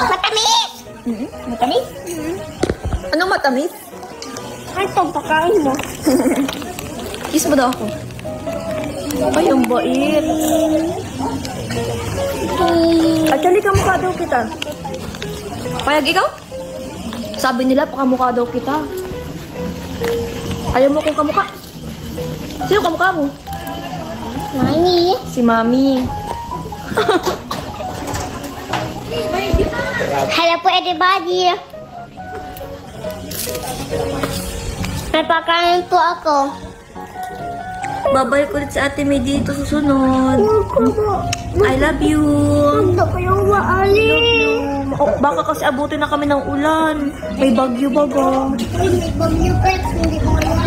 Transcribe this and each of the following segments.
Matamis! Matamis? Anong matamis? Ay, ito, pakain mo. Kiss mo daw ako. Ay, ang bait. Actually, kamukha daw kita. Payag ikaw? Sabi nila, pakamukha daw kita. Ayaw mo kung kamukha. Sino kamukha mo? Mami. Si Mami. Hello po, everybody. May pakain po ako. Babalik ulit sa Ate May dito susunod. I love you. Hindi kayo maali. Oh, baka kasi abutin na kami ng ulan. May bagyo baga. Hindi bagyo pets, hindi ko alam.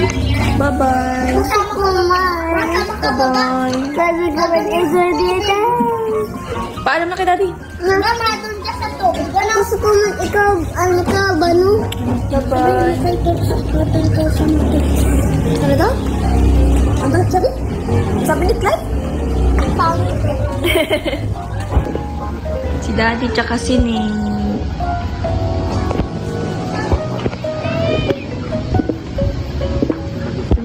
Bye-bye. Ako man. Bye-bye. Sabi ko ba isa dito? Paalam na kay Daddy. Mama, doon ka sa to. Gusto ko man ikaw, ano ka, bano? Bye-bye. Ano daw? Ano sabi? Sabi ni Clyde? Si Daddy tsaka si Ning.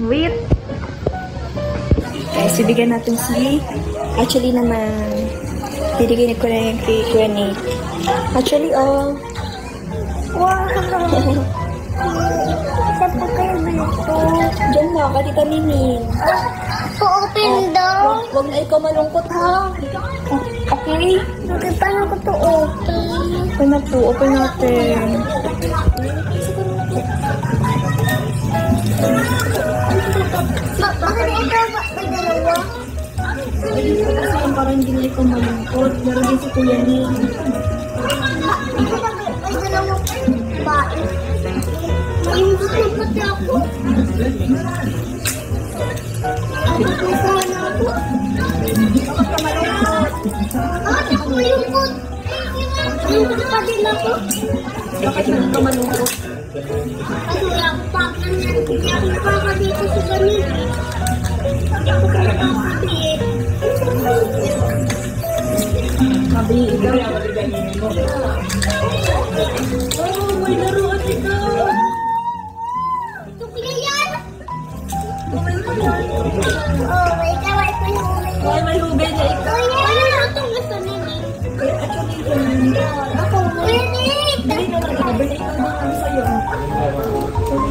Wait. Guys, bibigyan natin si... Actually naman, bibigyan ko na yung kay Kuya Nate. Actually, oh. Wow! Saan po kayo dito? Diyan na, katita Nining. Po-open daw. Huwag na ikaw malungkot, ha? Okay? Okay, paano ko to open? Open na po, open natin. Bakit ikaw ba? May dalawa? Kasi parang hindi na ikaw malungkot. Meron din si Kuya Ning. May dalawa bae. Maingit na pati ako. Nasaan ako? Bakit ka malungkot? Bakit ako malungkot? Malungkot pa din ako. Bakit hindi ka malungkot? Kasi wala akong pakan yan. Hindi ako nakakadito sa ganito. Hindi ako nakakadito. Sabi, ikaw. Oh, may laruan ikaw. Ito pila yan? Oh, may kawai pa yung huli. Ay, may hubay na ikaw. Oh, yan. Ano na itong gusto nini? Kaya actually, ito. Ako, ulit. Bili na lang. Bili ikaw na kami sa'yo.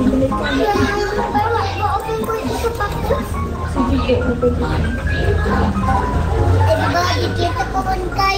Bili ka na. Open ko yung isa pa ko. Sige, open na. Eh, diba, dikita ko kay